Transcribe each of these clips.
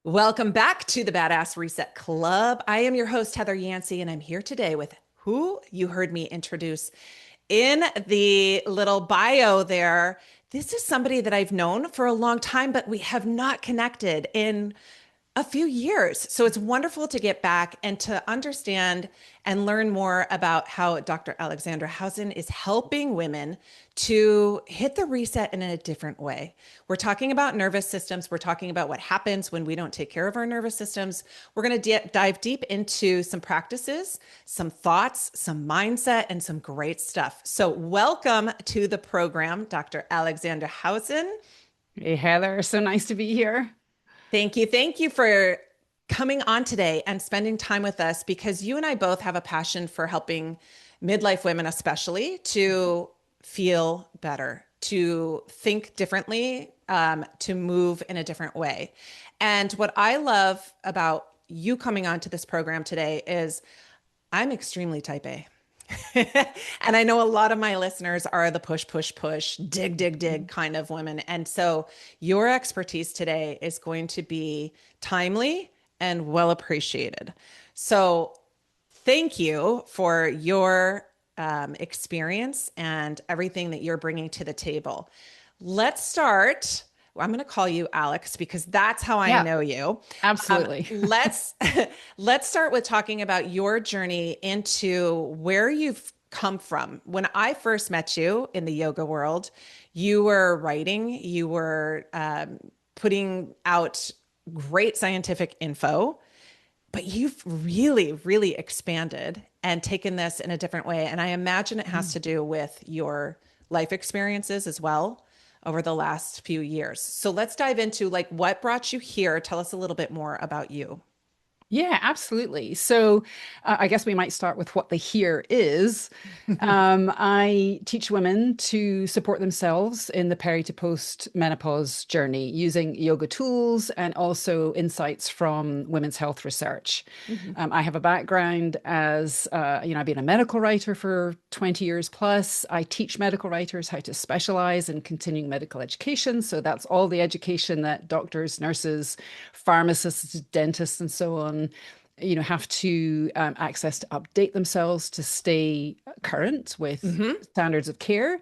Welcome back to the Badass Reset Club. I am your host, Heather Yancey, and I'm here today with who you heard me introduce in the little bio there. This is somebody that I've known for a long time, but we have not connected in a few years. So it's wonderful to get back and to understand and learn more about how Dr. Alexandra Howson is helping women to hit the reset in a different way. We're talking about nervous systems. We're talking about what happens when we don't take care of our nervous systems. We're going to dive deep into some practices, some thoughts, some mindset, and some great stuff. So, welcome to the program, Dr. Alexandra Howson. Hey, Heather, so nice to be here. Thank you. Thank you for coming on today and spending time with us because you and I both have a passion for helping midlife women, especially, to feel better, to think differently, to move in a different way. And what I love about you coming onto this program today is I'm extremely type A. And I know a lot of my listeners are the push, push, push, dig, dig, dig kind of women. And so your expertise today is going to be timely and well appreciated. So thank you for your experience and everything that you're bringing to the table. Let's start. I'm going to call you Alex because that's how I Yeah, know you. absolutely. Let's let's start with talking about your journey into where you've come from. When I first met you in the yoga world, you were writing, you were putting out great scientific info, but you've really, really expanded and taken this in a different way. And I imagine it has to do with your life experiences as well over the last few years. So let's dive into like what brought you here. Tell us a little bit more about you. Yeah, absolutely. So I guess we might start with what the here is. I teach women to support themselves in the peri to post menopause journey using yoga tools and also insights from women's health research. Mhm. I have a background as, I've been a medical writer for 20 years plus. I teach medical writers how to specialize in continuing medical education. So that's all the education that doctors, nurses, pharmacists, dentists, and so on, have to access to update themselves to stay current with Mhm. standards of care.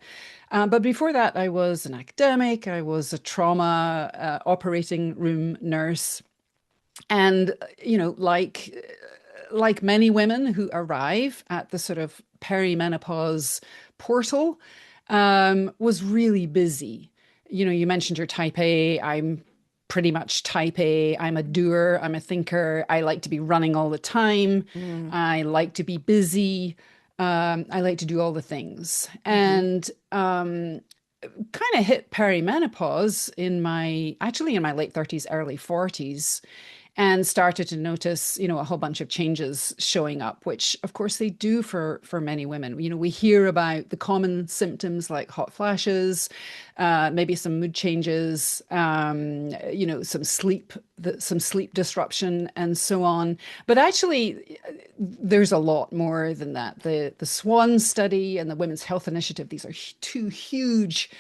But before that, I was an academic. I was a trauma operating room nurse, and like many women who arrive at the sort of perimenopause portal, was really busy. You mentioned your type A. I'm pretty much type A. I'm a doer. I'm a thinker. I like to be running all the time. Mm. I like to be busy. I like to do all the things. Mhm. And kind of hit perimenopause actually in my late 30s, early 40s, and started to notice, a whole bunch of changes showing up, which of course they do for many women. We hear about the common symptoms like hot flashes, maybe some mood changes, some sleep disruption, and so on. But actually, there's a lot more than that. The Swan study and the Women's Health Initiative, these are two huge,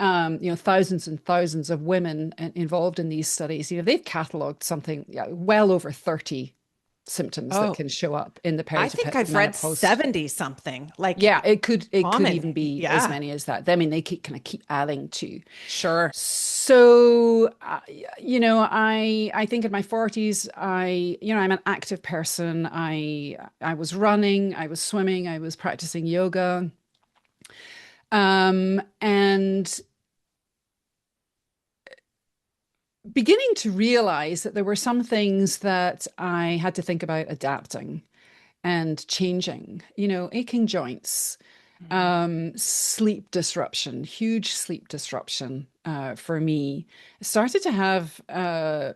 thousands and thousands of women involved in these studies. They've cataloged something, yeah, well over 30 symptoms that Oh, can show up in the I think I've read menopause. 70 something, like Yeah, it could common. even be as Yeah, many as that. I mean, they keep adding to. sure. So, I think in my 40s, I'm an active person. I was running, I was swimming, I was practicing yoga. And beginning to realize that there were some things that I had to think about adapting and changing, aching joints, Mhm. sleep disruption, huge sleep disruption for me. Started to have, the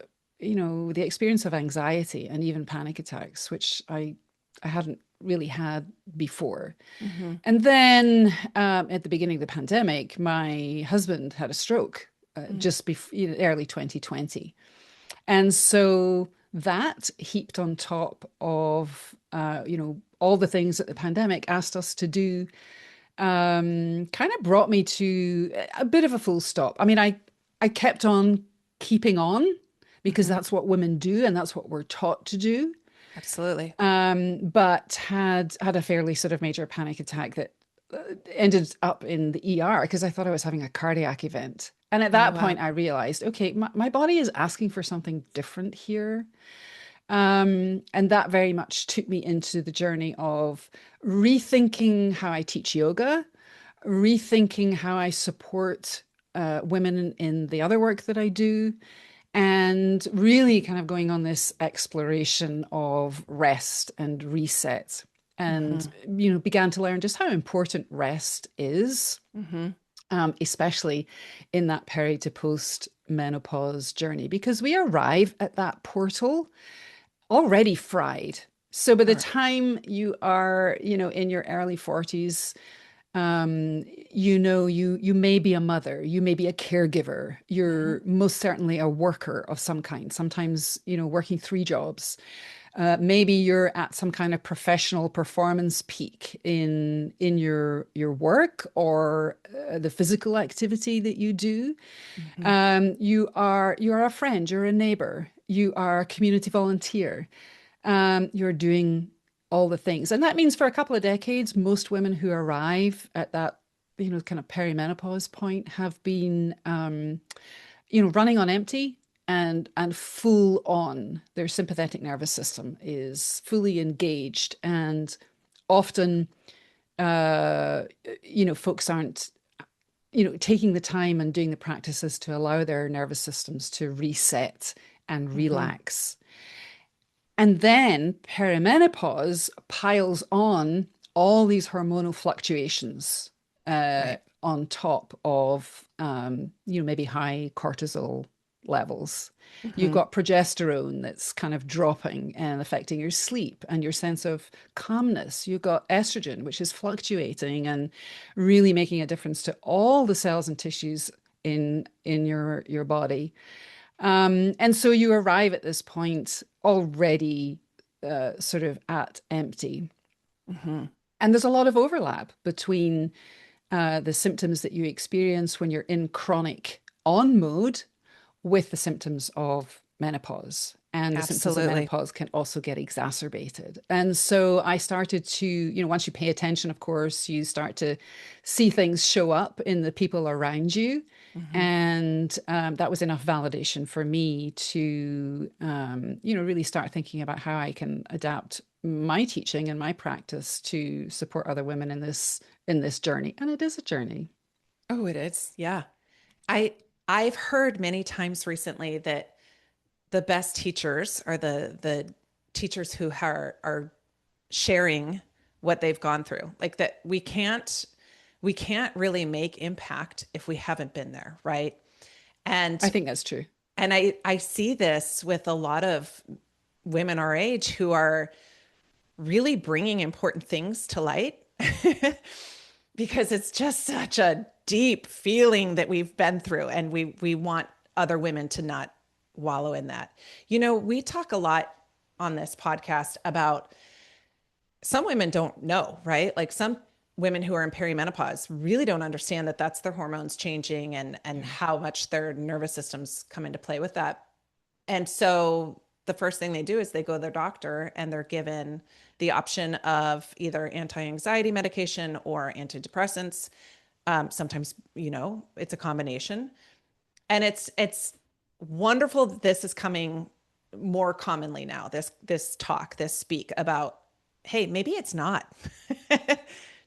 experience of anxiety and even panic attacks, which I hadn't really had before. Mhm. And then at the beginning of the pandemic, my husband had a stroke Mm. just before, early 2020. And so that heaped on top of, all the things that the pandemic asked us to do, kind of brought me to a bit of a full stop. I mean, I kept on keeping on, because that's what women do and that's what we're taught to do. Absolutely. But had a fairly sort of major panic attack that ended up in the ER because I thought I was having a cardiac event. And at Oh, that wow. point, I realized, okay, my body is asking for something different here. And that very much took me into the journey of rethinking how I teach yoga, rethinking how I support women in the other work that I do, and really kind of going on this exploration of rest and reset. And, Hmm. began to learn just how important rest is, Hmm. especially in that peri to post menopause journey, because we arrive at that portal already fried. So by the All right. time you are, in your early 40s, you may be a mother, you may be a caregiver, Hmm. you're most certainly a worker of some kind, sometimes, working three jobs. Maybe you're at some kind of professional performance peak in your work or the physical activity that you do. Hmm. You are a friend, you're a neighbor, you are a community volunteer. You're doing all the things. And that means for a couple of decades, most women who arrive at that, kind of perimenopause point have been, running on empty and full on. Their sympathetic nervous system is fully engaged. And often, uh, folks aren't, taking the time and doing the practices to allow their nervous systems to reset and Hmm. relax. And then perimenopause piles on all these hormonal fluctuations Right. on top of, maybe high cortisol levels. You've Hmm. got progesterone that's kind of dropping and affecting your sleep and your sense of calmness. You've got estrogen, which is fluctuating and really making a difference to all the cells and tissues in your body. And so you arrive at this point already sort of at empty. Hmm. And there's a lot of overlap between the symptoms that you experience when you're in chronic on mode with the symptoms of menopause. And the symptoms of Absolutely. menopause can also get exacerbated. And so I started to, once you pay attention, of course, you start to see things show up in the people around you. Hmm. And that was enough validation for me to, really start thinking about how I can adapt my teaching and my practice to support other women in this journey. And it is a journey. Oh, it is. Yeah. I I've heard many times recently that the best teachers are the teachers who are sharing what they've gone through. Like that we can't really make impact if we haven't been there, right? I And think that's true. I see this with a lot of women our age who are really bringing important things to light because it's just such a deep feeling that we've been through and we want other women to not wallow in that. We talk a lot on this podcast about some women don't know, right? Like some women who are in perimenopause really don't understand that that's their hormones changing and how much their nervous systems come into play with that. And so the first thing they do is they go to their doctor and they're given the option of either anti-anxiety medication or antidepressants. Sometimes, it's a combination. And it's wonderful that this is coming more commonly now. This talk, this speak about, hey, maybe it's not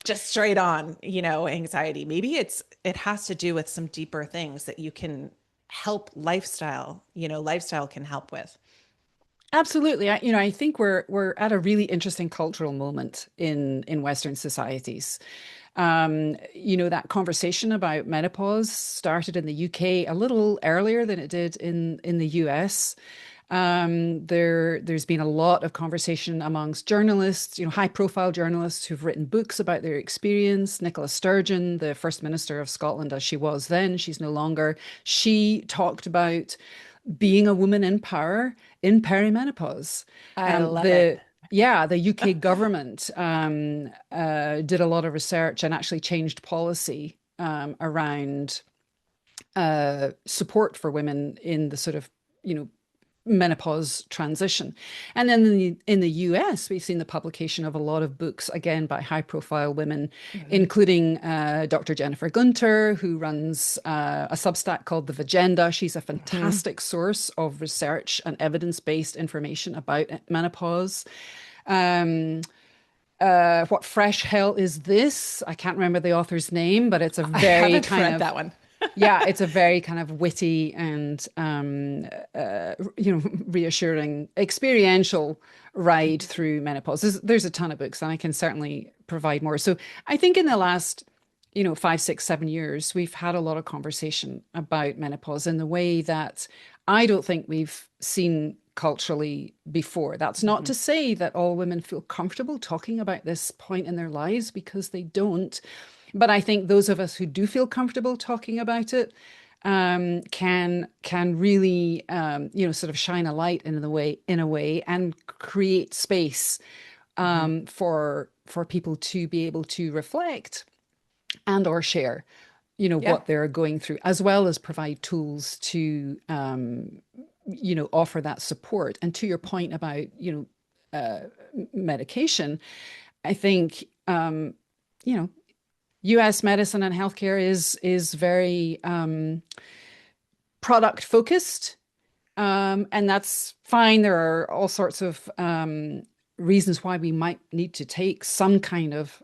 just straight on, anxiety. Maybe it has to do with some deeper things that you can help lifestyle can help with. Absolutely. I think we're at a really interesting cultural moment in Western societies. That conversation about menopause started in the UK a little earlier than it did in the US. There's been a lot of conversation amongst journalists, high-profile journalists who've written books about their experience. Nicola Sturgeon, the First Minister of Scotland, as she was then, she's no longer. She talked about being a woman in power in perimenopause. I love it. The Yeah, the UK government did a lot of research and actually changed policy around support for women in the sort of, menopause transition. And then in the US, we've seen the publication of a lot of books, again, by high profile women, including Dr. Jennifer Gunter, who runs a Substack called The Vagenda. She's a Mhm. fantastic source of research and evidence-based information about menopause. Um, what fresh hell is this? I can't remember the author's name, but it's a I very haven't kind read of that one. yeah, it's a very kind of witty and reassuring experiential ride through menopause. There's a ton of books, and I can certainly provide more. So I think in the last, 5, 6, 7 years, we've had a lot of conversation about menopause in the way that I don't think we've seen culturally before. That's not Mhm. to say that all women feel comfortable talking about this point in their lives, because they don't. But I think those of us who do feel comfortable talking about it can really sort of shine a light in a way and create space Mhm. for people to be able to reflect and or share Yeah. what they're going through, as well as provide tools to offer that support. And to your point about medication, I think you know US medicine and healthcare is very product focused, and that's fine. There are all sorts of reasons why we might need to take some kind of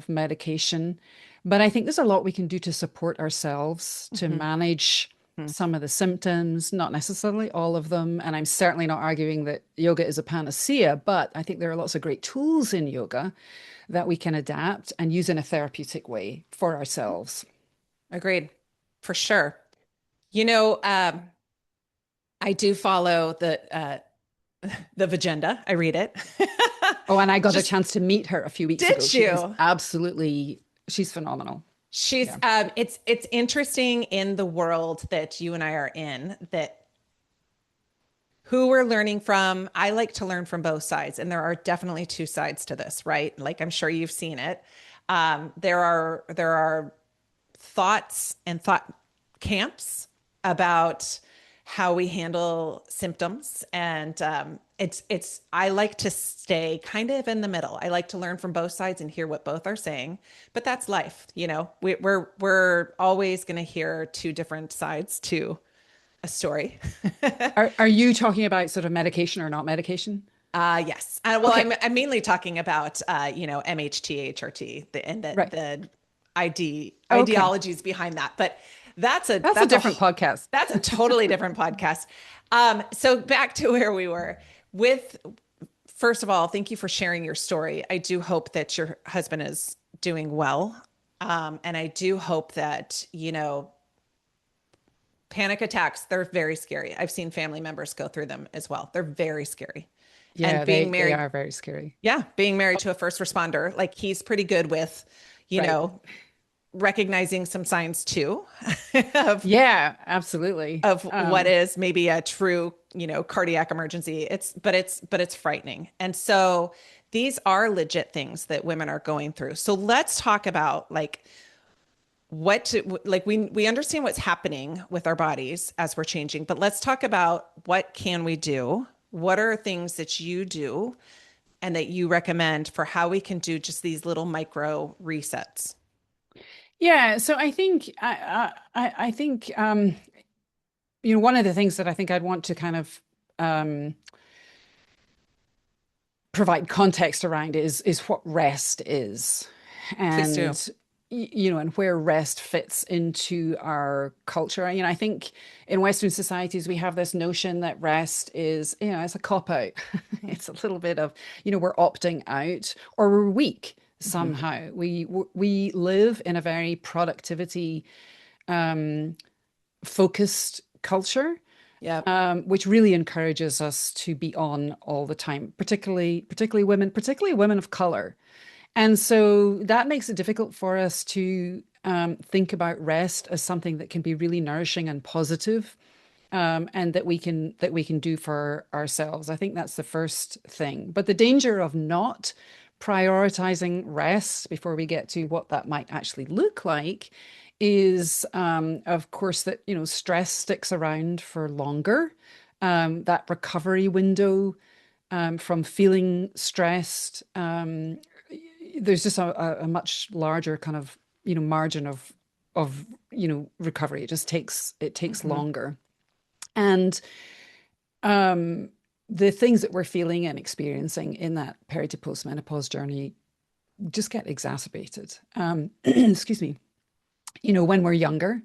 medication, but I think there's a lot we can do to support ourselves to Mhm. manage Mhm. some of the symptoms, not necessarily all of them. And I'm certainly not arguing that yoga is a panacea, but I think there are lots of great tools in yoga that we can adapt and use in a therapeutic way for ourselves. Agreed, for sure. You know, I do follow the Vagenda. I read it. Oh, and I got a Just chance to meet her a few weeks ago. did She is you? absolutely, she's phenomenal. She's Yeah. it's interesting in the world that you and I are in, that who we're learning from. I like to learn from both sides, and there are definitely two sides to this, right? Like I'm sure you've seen it. There are thoughts and thought camps about how we handle symptoms, and it's I like to stay kind of in the middle. I like to learn from both sides and hear what both are saying, but that's life. We're always going to hear two different sides to a story. Are you talking about sort of medication or not medication? Yes. Well, Okay. I'm mainly talking about MHTHRT, and Right. the Okay. ideologies behind that. But that's a That's a that's a different podcast. that's a totally different podcast. So back to where we were with. First of all, thank you for sharing your story. I do hope that your husband is doing well, and I do hope that panic attacks. They're very scary. I've seen family members go through them as well. They're very scary. And Yeah, being they married are very scary. Yeah, being married to a first responder, like he's pretty good with, you Right. know, recognizing some signs too of Yeah, absolutely. what is maybe a true, cardiac emergency. It's frightening. And so these are legit things that women are going through. So let's talk about like we understand what's happening with our bodies as we're changing, but let's talk about what can we do? What are things that you do and that you recommend for how we can do just these little micro resets? Yeah, so I think one of the things that I think I'd want to kind of um provide context around is what rest is, Please do. and and where rest fits into our culture. I think in Western societies we have this notion that rest is, it's a cop out. It's a little bit of, we're opting out or we're weak Mhm. somehow. We live in a very productivity focused culture, Yep. which really encourages us to be on all the time, particularly women of color. And so that makes it difficult for us to think about rest as something that can be really nourishing and positive, and that we can do for ourselves. I think that's the first thing. But the danger of not prioritizing rest before we get to what that might actually look like is, of course, that stress sticks around for longer. that recovery window from feeling stressed. There's just a much larger kind of, margin of, recovery. It takes Mm-hmm. longer. And the things that we're feeling and experiencing in that peri to postmenopause journey just get exacerbated. Excuse me. When we're younger,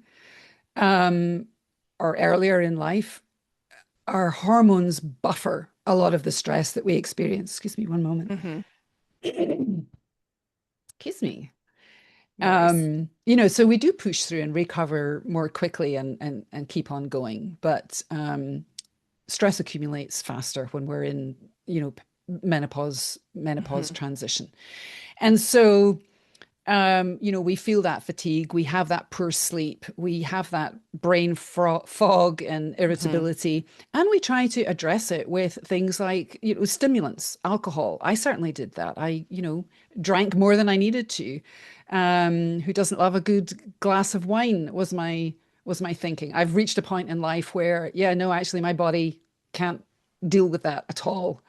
um, or earlier in life, our hormones buffer a lot of the stress that we experience. Excuse me, one moment. Mm-hmm. Excuse me. No worries. So we do push through and recover more quickly and keep on going. But stress accumulates faster when we're in, menopause Mm-hmm. transition. And so we feel that fatigue, we have that poor sleep, we have that fog and Mm-hmm. irritability, and we try to address it with things like, stimulants, alcohol. I certainly did that. I, drank more than I needed to. Who doesn't love a good glass of wine was my thinking. I've reached a point in life where, yeah, no, actually, my body can't deal with that at all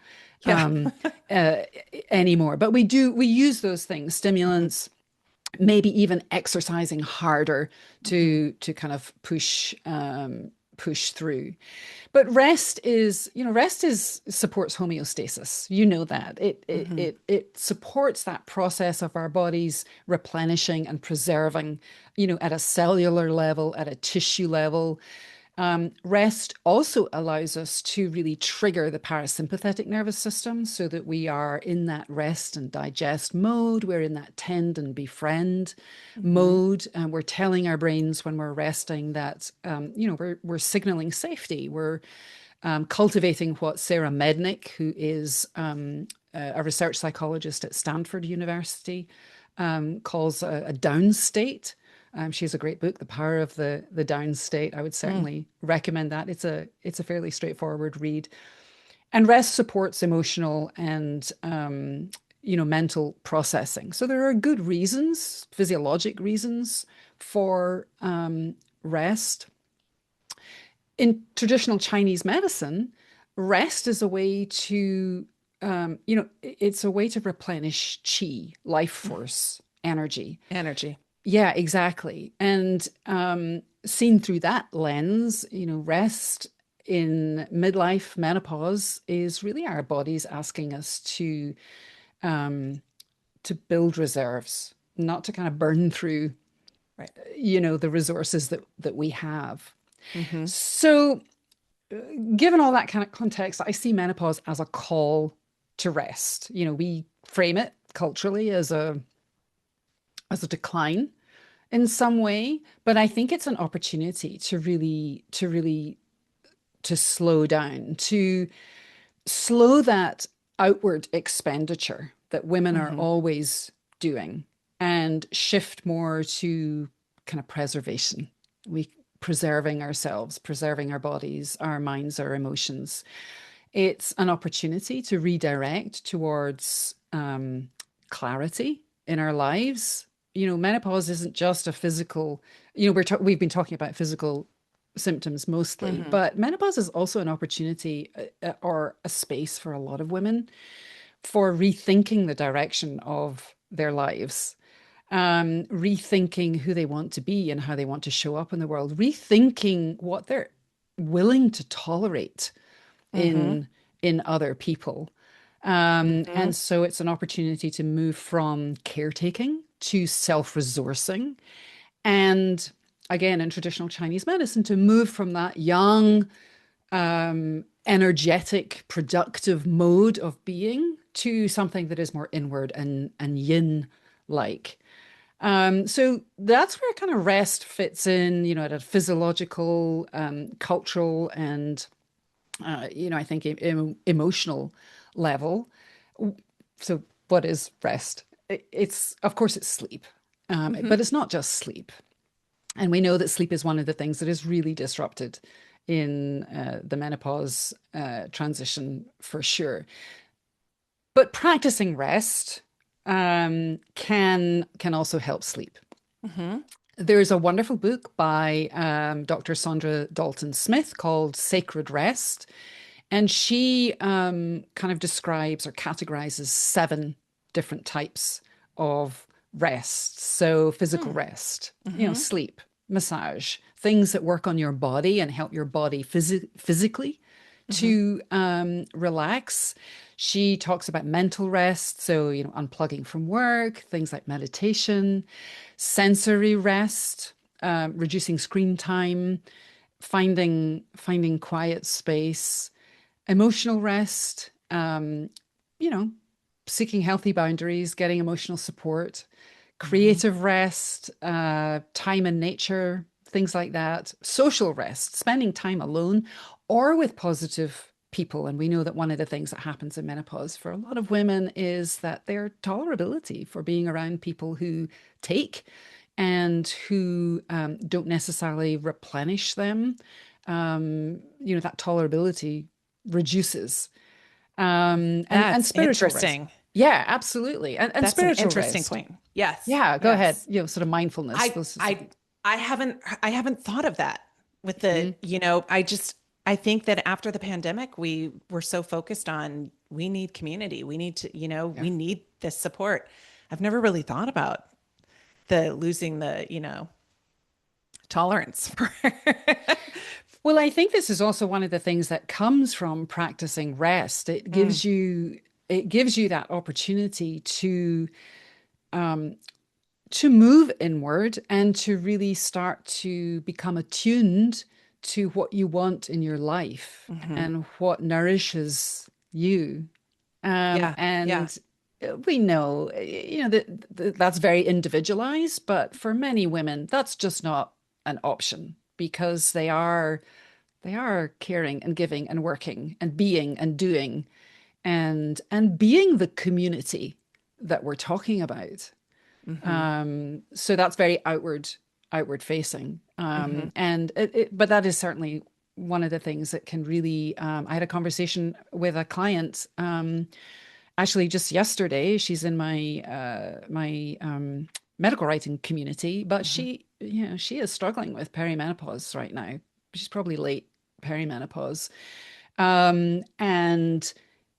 Yeah. um, uh, anymore. But we use those things, Mm-hmm. stimulants, maybe even exercising harder Mm-hmm. to kind of push through. But rest is supports homeostasis. You know that. Mm-hmm. It supports that process of our bodies replenishing and preserving, at a cellular level, at a tissue level. Rest also allows us to really trigger the parasympathetic nervous system so that we are in that rest and digest mode. We're in that tend and befriend Mm-hmm. mode. And we're telling our brains when we're resting that, we're signaling safety. We're cultivating what Sarah Mednick, who is a research psychologist at Stanford University, calls a down state. She has a great book, The Power of the Down State. I would Mm. certainly recommend that. It's a fairly straightforward read. And rest supports emotional and mental processing. So there are good reasons, physiologic reasons for rest. In traditional Chinese medicine, rest is a way to it's a way to replenish qi, life force, energy. Energy. Yeah, exactly. And seen through that lens, rest in midlife menopause is really our bodies asking us um, to build reserves, not to kind of burn through, Right. the resources that we have. Mm-hmm. So, given all that kind of context, I see menopause as a call to rest. We frame it culturally as a decline in some way, but I think it's an opportunity to slow down, to slow that outward expenditure that women are Mm-hmm. always doing and shift more to kind of preservation. We preserving ourselves, preserving our bodies, our minds, our emotions. It's an opportunity to redirect towards clarity in our lives. Menopause isn't just a physical, we've been talking about physical symptoms mostly, Mm-hmm. but menopause is also an opportunity or a space for a lot of women for rethinking the direction of their lives, rethinking who they want to be and how they want to show up in the world, rethinking what they're willing to tolerate Mm-hmm. in other people. Mm-hmm. And so it's an opportunity to move from caretaking to self-resourcing. And again, in traditional Chinese medicine, to move from that young, energetic, productive mode of being to something that is more inward and yin like. So that's where kind of rest fits in, at a physiological, cultural, and I think emotional level. So what is rest? It's of course it's sleep, Mm-hmm. but it's not just sleep. And we know that sleep is one of the things that is really disrupted in the menopause transition for sure. But practicing rest can also help sleep. Mm-hmm. There's a wonderful book by Dr. Sandra Dalton Smith called Sacred Rest. And she kind of describes or categorizes 7 different types of rest. So, physical Hmm. rest, Mm-hmm. sleep, massage, things that work on your body and help your body physically Mm-hmm. to relax. She talks about mental rest, so unplugging from work, things like meditation, sensory rest, reducing screen time, finding quiet space, emotional rest, you know, seeking healthy boundaries, getting emotional support, Mm-hmm. creative rest, time in nature, things like that, social rest, spending time alone or with positive people. And we know that one of the things that happens in menopause for a lot of women is that their tolerability for being around people who take and who don't necessarily replenish them, that tolerability reduces. And That's spiritual rest. interesting. Yeah, absolutely. And That's an spiritual interesting rest. point. Yes. Yeah, go ahead. Yes. Sort of mindfulness, I those sorts of I things. I haven't thought of that with the, Mhm. I think that after the pandemic we were so focused on we need community. We need to, Yeah. we need this support. I've never really thought about the losing the, tolerance for Well, I think this is also one of the things that comes from practicing rest. Mm, It gives you that opportunity to move inward and to really start to become attuned to what you want in your life hmm. and what nourishes you. Yeah. Yeah. And we know, that's very individualized, but for many women, that's just not an option because they are caring and giving and working and being and doing and being the community that we're talking about. Hmm. So that's very outward facing. Hmm. But that is certainly one of the things that can really. I had a conversation with a client actually just yesterday. She's in my medical writing community, but Hmm. she is struggling with perimenopause right now. She's probably late perimenopause, and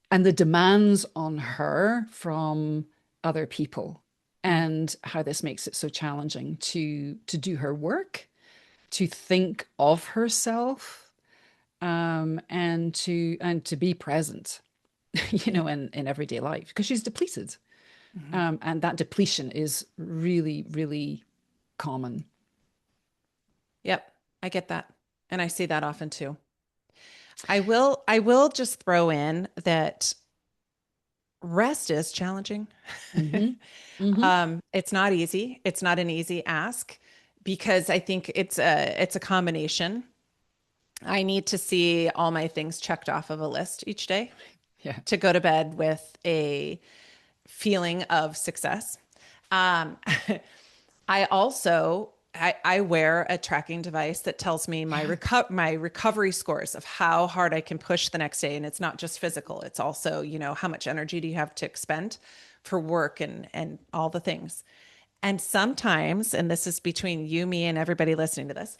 the demands on her from other people and how this makes it so challenging to do her work, to think of herself, and to be present, Yeah. in everyday life because she's depleted. Hmm. And that depletion is really, really common. Yep. I get that. And I see that often too. I will just throw in that rest is challenging. Hmm. Hmm. It's not easy. It's not an easy ask because I think it's a combination. I need to see all my things checked off of a list each day Yeah. to go to bed with a feeling of success. Um, I also I wear a tracking device that tells me Yeah. my recovery scores of how hard I can push the next day, and it's not just physical. It's also, how much energy do you have to expend for work and all the things. And sometimes, and this is between you, me, and everybody listening to this,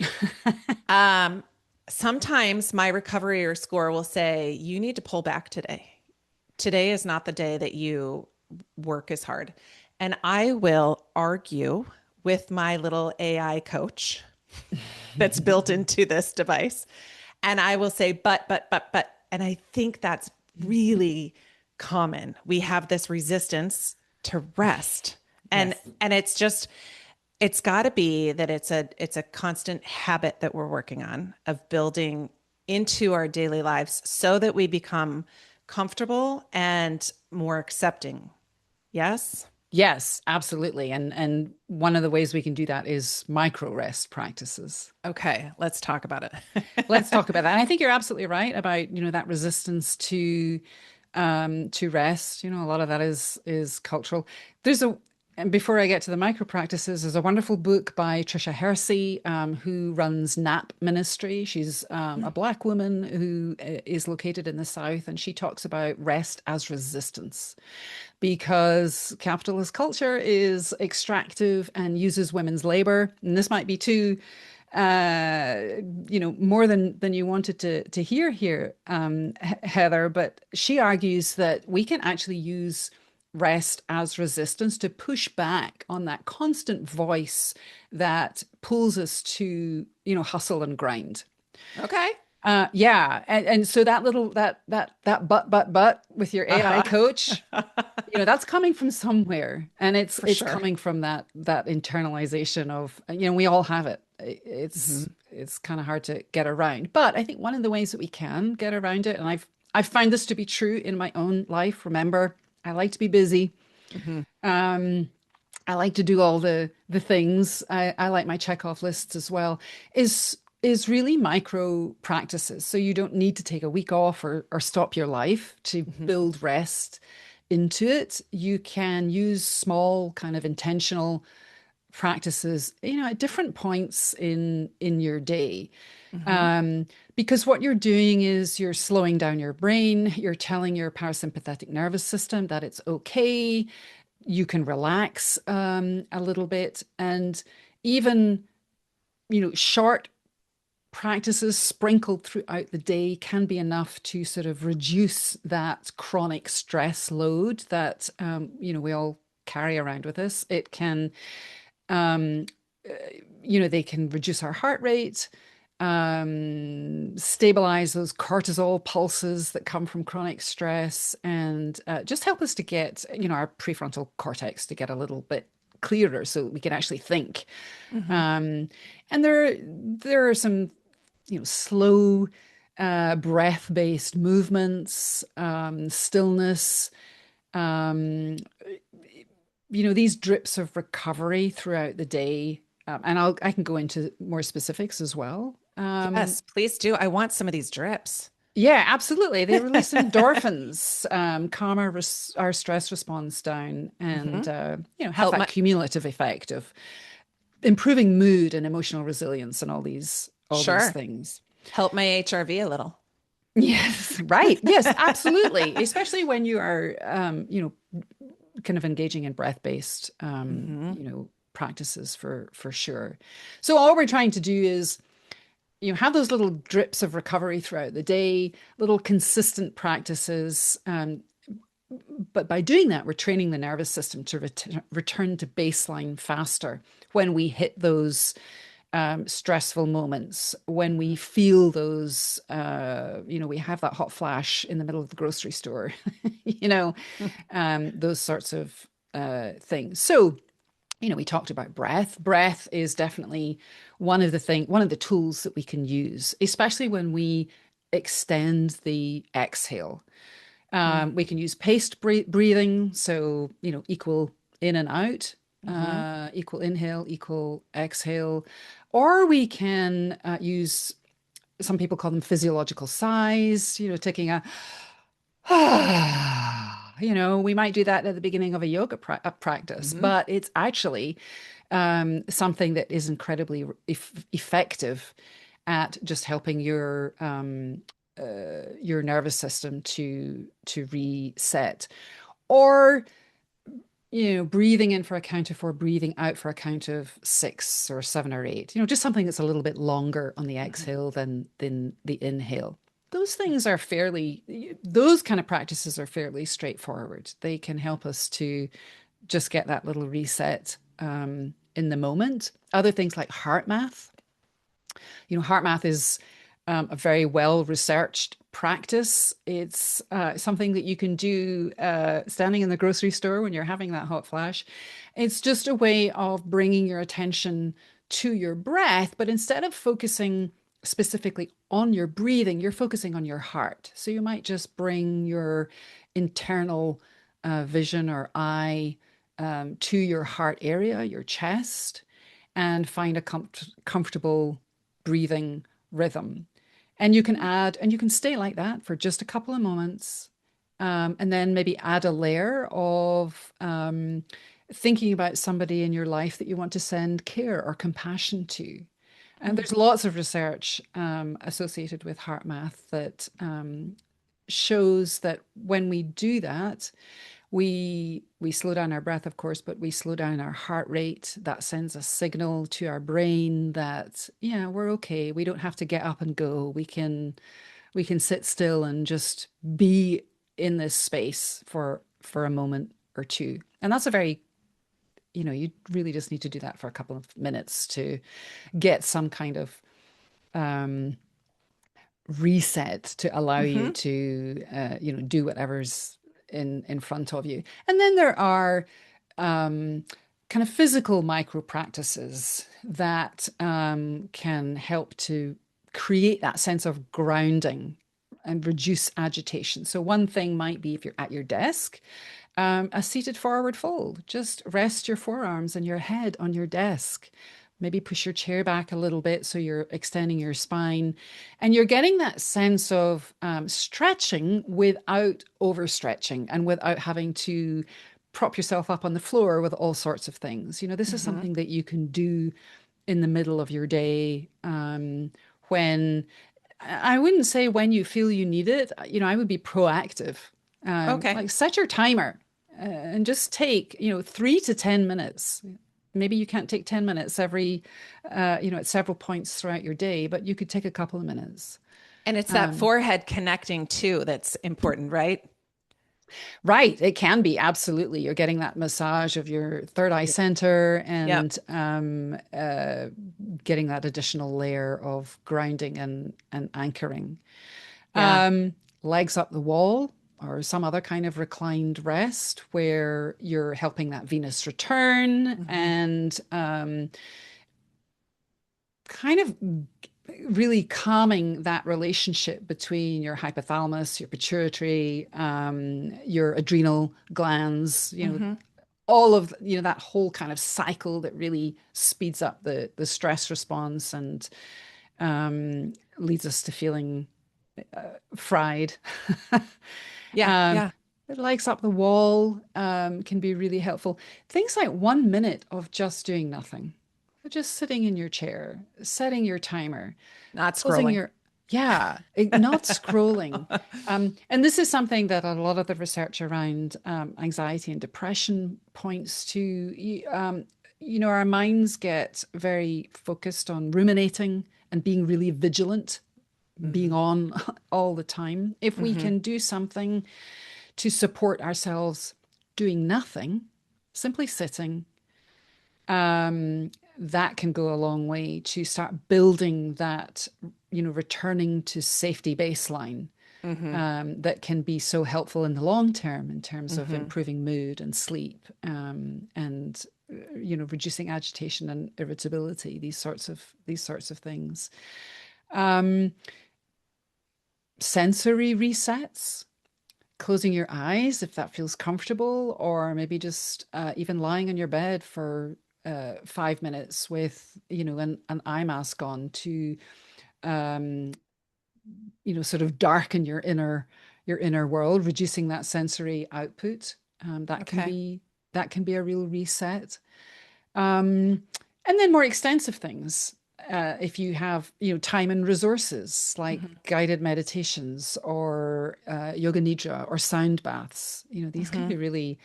sometimes my recovery or score will say, you need to pull back today. Today is not the day that you work as hard. And I will argue with my little AI coach that's built into this device. And I will say, but. And I think that's really common. We have this resistance to rest. And Yes. and it's got to be that it's a constant habit that we're working on of building into our daily lives so that we become comfortable and more accepting. Yes. Yes, absolutely. And one of the ways we can do that is micro rest practices. Okay, let's talk about Let's it. talk about that. And I think you're absolutely right about, that resistance to rest. A lot of that is cultural. There's And before I get to the micro practices, there's a wonderful book by Trisha Hersey, who runs NAP Ministry. She's a Black woman who is located in the South, and she talks about rest as resistance because capitalist culture is extractive and uses women's labor. And this might be too, uh, more than you wanted to hear here, Heather. But she argues that we can actually use rest as resistance to push back on that constant voice that pulls us to, hustle and grind. Okay. Yeah, and so that little that with your AI Uh-huh. coach, that's coming from somewhere, and it's For it's sure. coming from that internalization of, we all have it. Hmm. It's kind of hard to get around, but I think one of the ways that we can get around it, and I've found this to be true in my own life. Remember, I like to be busy. Hmm. Um, I like to do all the things. I like my check off lists as well. Is really micro practices. So you don't need to take a week off or stop your life to Hmm. build rest into it. You can use small kind of intentional practices, at different points in your day. Hmm. Um, because what you're doing is you're slowing down your brain, you're telling your parasympathetic nervous system that it's okay, you can relax a little bit, and even short practices sprinkled throughout the day can be enough to sort of reduce that chronic stress load that we all carry around with us. It can um, they can reduce our heart rate, stabilize those cortisol pulses that come from chronic stress, and just help us to get, our prefrontal cortex to get a little bit clearer so we can actually think. Hmm. Um, and there are some, slow, breath-based movements, stillness, um, these drips of recovery throughout the day. And I can go into more specifics as well. Yes, please do. I want some of these drips. Yeah, absolutely. They release endorphins, calm our stress response down, and Hmm. have Help that my cumulative effect of improving mood and emotional resilience and all these Sure. things. Help my HRV a little. Yes, right. Yes, absolutely. Especially when you are, kind of engaging in breath-based, Hmm. practices for sure. So all we're trying to do is, have those little drips of recovery throughout the day, little consistent practices. But by doing that, we're training the nervous system to return to baseline faster when we hit those stressful moments, when we feel those, we have that hot flash in the middle of the grocery store, those sorts of things. So, we talked about breath. Breath is definitely one of the tools that we can use, especially when we extend the exhale. We can use paced breathing, so equal in and out, Hmm. equal inhale, equal exhale, or we can use, some people call them physiological sighs. Taking a we might do that at the beginning of a yoga practice, Hmm. but it's actually something that is incredibly effective at just helping your nervous system to reset. Or breathing in for a count of four, breathing out for a count of six or seven or eight. Just something that's a little bit longer on the Hmm. exhale than the inhale. Those kind of practices are fairly straightforward. They can help us to just get that little reset in the moment. Other things like heart math. Heart math is a very well researched practice. It's something that you can do standing in the grocery store when you're having that hot flash. It's just a way of bringing your attention to your breath, but instead of focusing specifically on your breathing, you're focusing on your heart. So you might just bring your internal vision or eye to your heart area, your chest, and find a comfortable breathing rhythm. And you can add, and you can stay like that for just a couple of moments. And then maybe add a layer of thinking about somebody in your life that you want to send care or compassion to. And there's lots of research associated with heart math that shows that when we do that, we slow down our breath, of course, but we slow down our heart rate. That sends a signal to our brain that, yeah, we're okay. We don't have to get up and go. We can sit still and just be in this space for a moment or two. And that's a very, you really just need to do that for a couple of minutes to get some kind of um, reset to allow you Mm-hmm. to do whatever's in front of you. And then there are kind of physical micro practices that can help to create that sense of grounding and reduce agitation. So one thing might be if you're at your desk, a seated forward fold. Just rest your forearms and your head on your desk. Maybe push your chair back a little bit so you're extending your spine. And you're getting that sense of stretching without overstretching and without having to prop yourself up on the floor with all sorts of things. This is Mm-hmm. something that you can do in the middle of your day when I wouldn't say when you feel you need it. I would be proactive. Okay. Like set your timer and just take, 3 to 10 minutes. Maybe you can't take 10 minutes at several points throughout your day, but you could take a couple of minutes. And it's that Um, forehead connecting too that's important, right? right. It can be absolutely. You're getting that massage of your third eye center Yeah. and getting that additional layer of grounding and anchoring. Yeah. Um, Legs up the wall or some other kind of reclined rest where you're helping that Venus return Mm-hmm. and kind of really calming that relationship between your hypothalamus, your pituitary, your adrenal glands, Mm-hmm. all of, that whole kind of cycle that really speeds up the stress response and leads us to feeling fried. Yeah. um, Yeah. it lights up the wall, can be really helpful. Things like 1 minute of just doing nothing, just sitting in your chair, setting your timer, Not closing scrolling. your, yeah, not scrolling. And this is something that a lot of the research around anxiety and depression points to. Our minds get very focused on ruminating and being really vigilant, being Mm-hmm. on all the time. If we Mm-hmm. can do something to support ourselves doing nothing, simply sitting, that can go a long way to start building that, returning to safety baseline Mm-hmm. that can be so helpful in the long term in terms of Mm-hmm. improving mood and sleep and reducing agitation and irritability, these sorts of things. Um, Sensory resets, closing your eyes if that feels comfortable, or maybe just even lying on your bed for 5 minutes with, an eye mask on to, um, sort of darken your inner world, reducing that sensory output. That can Okay. be that can be a real reset. Um, and then more extensive things. If you have, time and resources like Mm-hmm. guided meditations or yoga nidra or sound baths, these can Mm-hmm. be really,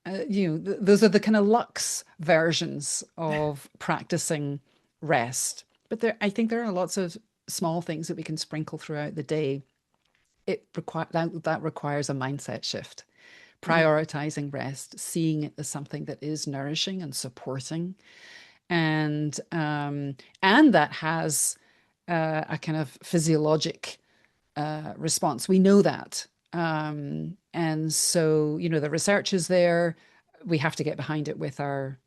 those are the kind of luxe versions of practicing rest. But I think there are lots of small things that we can sprinkle throughout the day. That requires a mindset shift, Mm-hmm. prioritizing rest, seeing it as something that is nourishing and supporting, and that has a kind of physiologic response. We know that, and so the research is there. We have to get behind it with our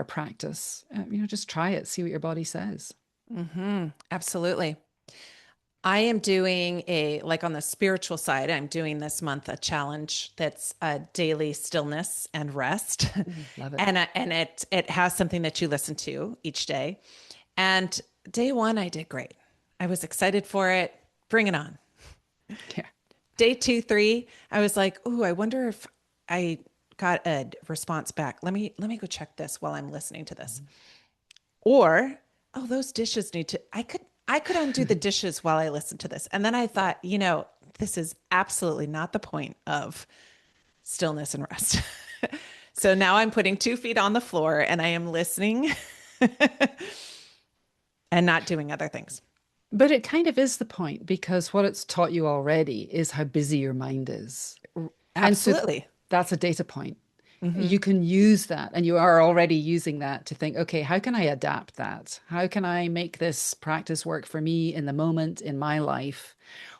practice. Just try it, see what your body says. Mm-hmm. Absolutely. I am doing like on the spiritual side, I'm doing this month a challenge that's a daily stillness and rest. Ooh, love it. And it has something that you listen to each day. And day one, I did great. I was excited for it. Bring it on. Yeah. Day two, three, I was like, "Ooh, I wonder if I got a response back. Let me go check this while I'm listening to this. Or, oh, those dishes need to, I could undo the dishes while I listen to this. And then I thought, this is absolutely not the point of stillness and rest. So now I'm putting 2 feet on the floor and I am listening and not doing other things. But it kind of is the point because what it's taught you already is how busy your mind is. And so Absolutely. that's a data point. Hmm. You can use that, and you are already using that to think, okay, how can I adapt that? How can I make this practice work for me in the moment in my life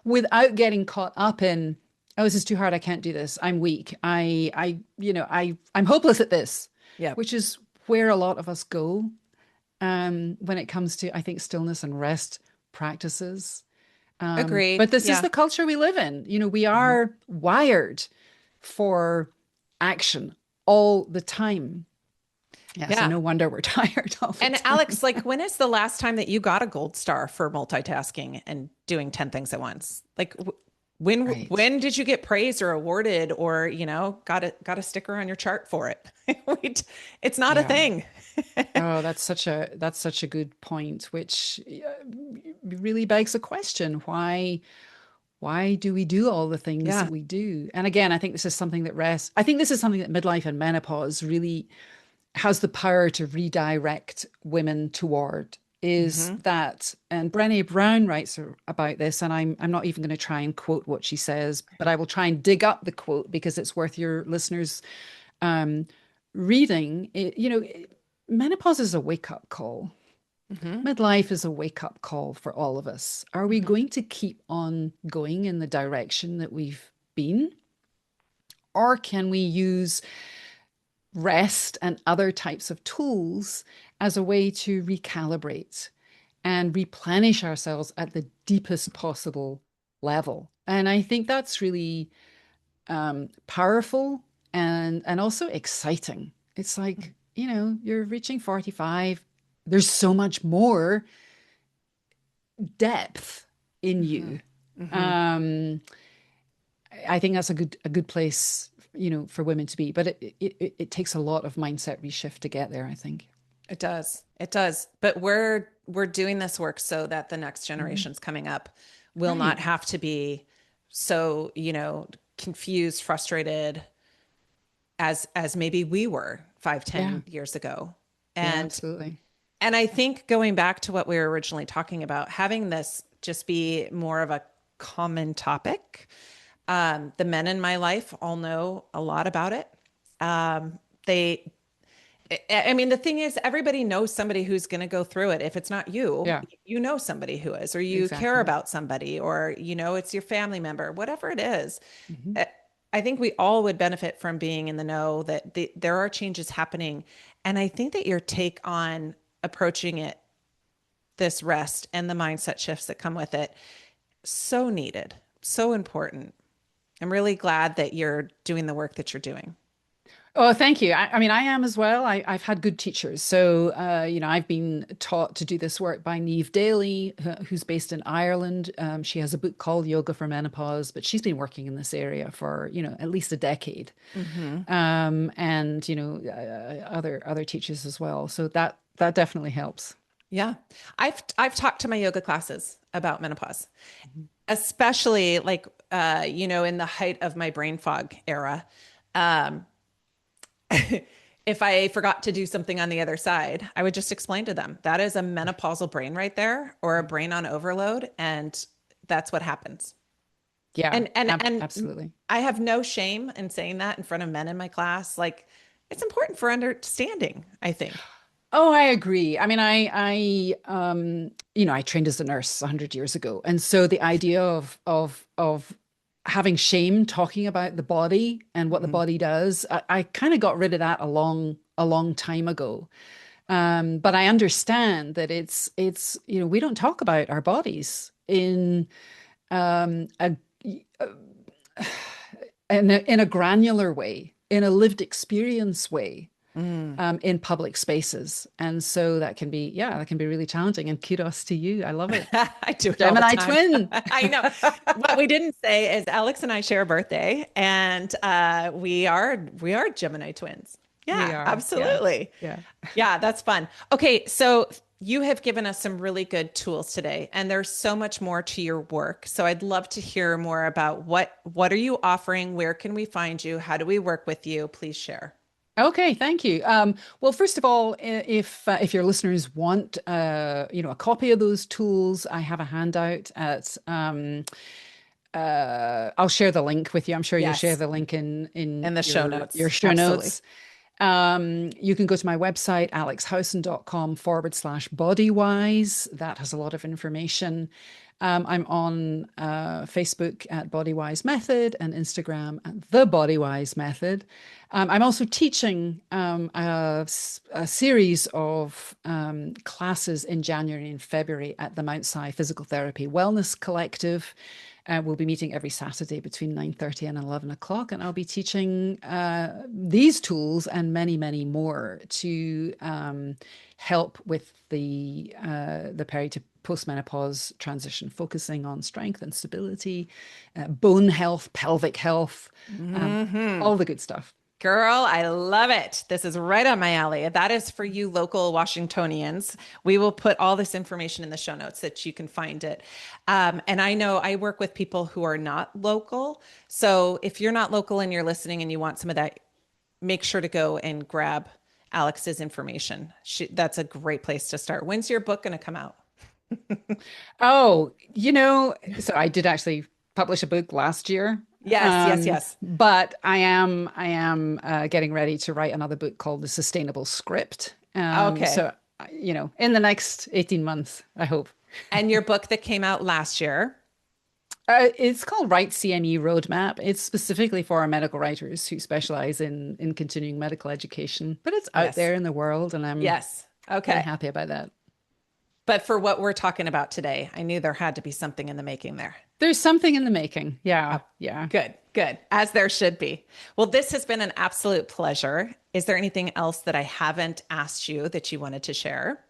without getting caught up in, oh, this is too hard. I can't do this. I'm weak. I'm hopeless at this, Yeah. which is where a lot of us go when it comes to, I think, stillness and rest practices. Agreed. But this is Yeah. the culture we live in. We Mhm. are wired for action all the time. Yeah, so Yeah. no wonder we're tired all the And time. Alex, like, when is the last time that you got a gold star for multitasking and doing 10 things at once? Like, when Right. when did you get praised or awarded or, got a sticker on your chart for it? It's not a Yeah. thing. Oh, that's such a good point, which really begs the question, why do we do all the things Yeah. that we do? And again, I think this is something that midlife and menopause really has the power to redirect women toward is Hmm. that, and Brené Brown writes about this, and I'm not even going to try and quote what she says, but I will try and dig up the quote because it's worth your listeners um, reading. Menopause is a wake up call. Hmm. Midlife is a wake up call for all of us. Are we Hmm. going to keep on going in the direction that we've been? Or can we use rest and other types of tools as a way to recalibrate and replenish ourselves at the deepest possible level? And I think that's really powerful and also exciting. It's like, you're reaching 45. There's so much more depth in Hmm. you. Hmm. Um, I think that's a good place, for women to be. But it takes a lot of mindset reshift to get there, I think. It does. It does. But we're doing this work so that the next Mhm. generations coming up will not Right. have to be so, confused, frustrated as maybe we were five, Yeah. 10 years ago. Yeah, And absolutely. and I think going back to what we were originally talking about, having this just be more of a common topic. The men in my life all know a lot about it. They I mean, the thing is, everybody knows somebody who's going to go through it. If it's not you, Yeah, you know somebody who is, or you care exactly. about somebody, or, it's your family member, whatever it is. Hmm. Uh, I think we all would benefit from being in the know that there are changes happening. And I think that your take on approaching it, this rest and the mindset shifts that come with it, so needed, so important. I'm really glad that you're doing the work that you're doing. Oh, thank you. I mean, I am as well. I've had good teachers. So, I've been taught to do this work by Neve Daly, who's based in Ireland. She has a book called Yoga for Menopause, but she's been working in this area for, at least a decade. Hmm. And, other teachers as well. So that definitely helps. Yeah. I've talked to my yoga classes about menopause, Mhm. especially like in the height of my brain fog era. Um if I forgot to do something on the other side, I would just explain to them that is a menopausal brain right there or a brain on overload and that's what happens. Yeah, And absolutely. I have no shame in saying that in front of men in my class. Like it's important for understanding, I think. Oh, I agree. I mean, I trained as a nurse 100 years ago, and so the idea of having shame talking about the body and what the Mhm. body does, I kind of got rid of that a long time ago. But I understand that it's we don't talk about our bodies um, a in a granular way, in a lived experience way. Mm. in public spaces. And so that can be, yeah, that can be really challenging. And kudos to you. I love it. I do it all the Gemini time. twin. I know. What we didn't say is Alex and I share a birthday, and we are Gemini twins. We Yeah, are. Yeah. absolutely. Yeah. Yeah, that's fun. Okay, so you have given us some really good tools today, and there's so much more to your work. So I'd love to hear more about what are you offering? Where can we find you? How do we work with you? Please share. Okay, thank you. Well, first of all, if your listeners want, a copy of those tools, I have a handout at. I'll share the link with you. I'm sure you'll share Yes, the link in in the show your notes. show Absolutely. notes. You can go to my website, alexhowson.com/bodywise. That has a lot of information. I'm on Facebook at Bodywise Method and Instagram at The Bodywise Method. I'm also teaching a series of classes in January and February at the Mount Si Physical Therapy Wellness Collective. We'll be meeting every Saturday between 9:30 and 11 o'clock, and I'll be teaching these tools and many, many more to help with the peri to postmenopause transition, focusing on strength and stability, bone health, pelvic health, Hmm. all the good stuff. Girl, I love it. This is right on my alley. That is for you local Washingtonians. We will put all this information in the show notes that you can find it. And I know I work with people who are not local. So if you're not local and you're listening and you want some of that, make sure to go and grab Alex's information. That's a great place to start. When's your book going to come out? Oh, so I did actually publish a book last year. Yes, yes, yes. But I am getting ready to write another book called The Sustainable Script. Okay. In the next 18 months, I hope. And your book that came out last year. It's called Right CME Roadmap. It's specifically for our medical writers who specialize in continuing medical education, but it's out Yes. there in the world, and I'm Yes. very Okay. happy about that. But for what we're talking about today, I knew there had to be something in the making there. There's something in the making. Oh, Yeah, yeah. good, good, as there should be. Well, this has been an absolute pleasure. Is there anything else that I haven't asked you that you wanted to share?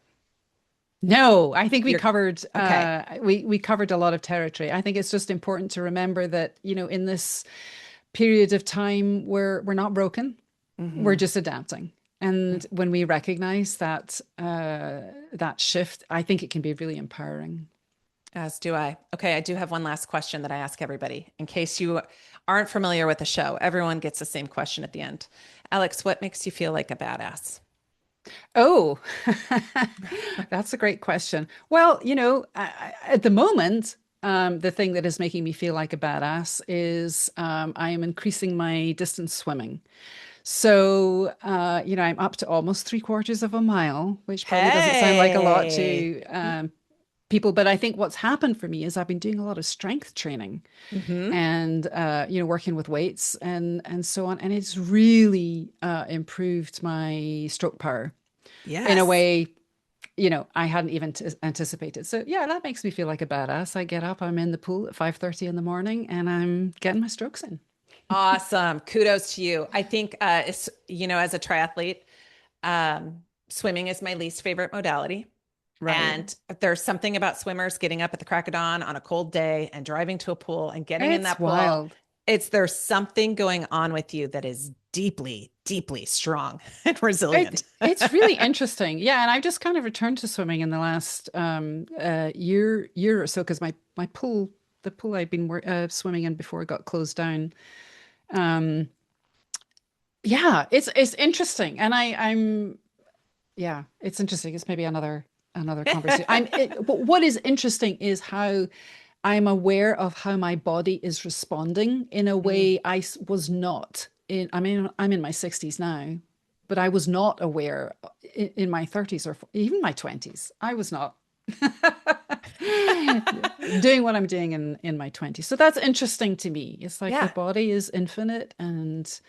No, I think we You're covered okay. we covered a lot of territory. I think it's just important to remember that, in this period of time we're not broken. We're Hmm. just adapting. And when we recognize that shift, I think it can be really empowering. As do I. Okay, I do have one last question that I ask everybody. In case you aren't familiar with the show, everyone gets the same question at the end. Alex, what makes you feel like a badass? Oh, that's a great question. Well, at the moment, the thing that is making me feel like a badass is I am increasing my distance swimming. So, I'm up to almost 3/4 of a mile, which probably doesn't sound like a lot Hey. to people, but I think what's happened for me is I've been doing a lot of strength training Hmm. and working with weights and so on, and it's really improved my stroke power in a Yes. way I hadn't even anticipated. So yeah, that makes me feel like a badass. I get up, I'm in the pool at 5:30 in the morning, and I'm getting my strokes in. Awesome. Kudos to you. I think, as a triathlete, swimming is my least favorite modality. Right. And there's something about swimmers getting up at the crack of dawn on a cold day and driving to a pool and getting in It's that pool. wild. There's something going on with you that is deeply, deeply strong and resilient. It's really interesting. Yeah, and I've just kind of returned to swimming in the last year or so because my pool, the pool I'd been swimming in before got closed down. Um, yeah, it's interesting, and I'm yeah, it's interesting. It's maybe another conversation. But what is interesting is how I'm aware of how my body is responding in a Mm. way was not in. I mean, I'm in my 60s now, but I was not aware in my 30s or even my 20s. I was not doing what I'm doing in my 20s. So that's interesting to me. It's like the Yeah, body is infinite and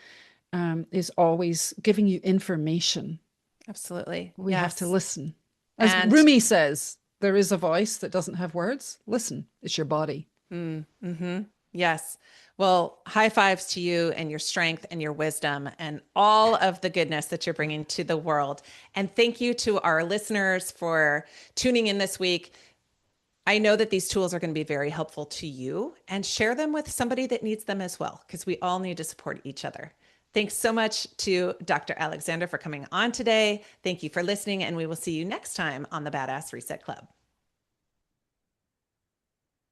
is always giving you information. absolutely. We have to Yes. listen. As And Rumi says, there is a voice that doesn't have words. Listen, it's your body. mm-hmm. Yes. Well, high fives to you and your strength and your wisdom and all of the goodness that you're bringing to the world. And thank you to our listeners for tuning in this week. I know that these tools are going to be very helpful to you, and share them with somebody that needs them as well, because we all need to support each other. Thanks so much to Dr. Alexandra for coming on today. Thank you for listening, and we will see you next time on the Badass Reset Club.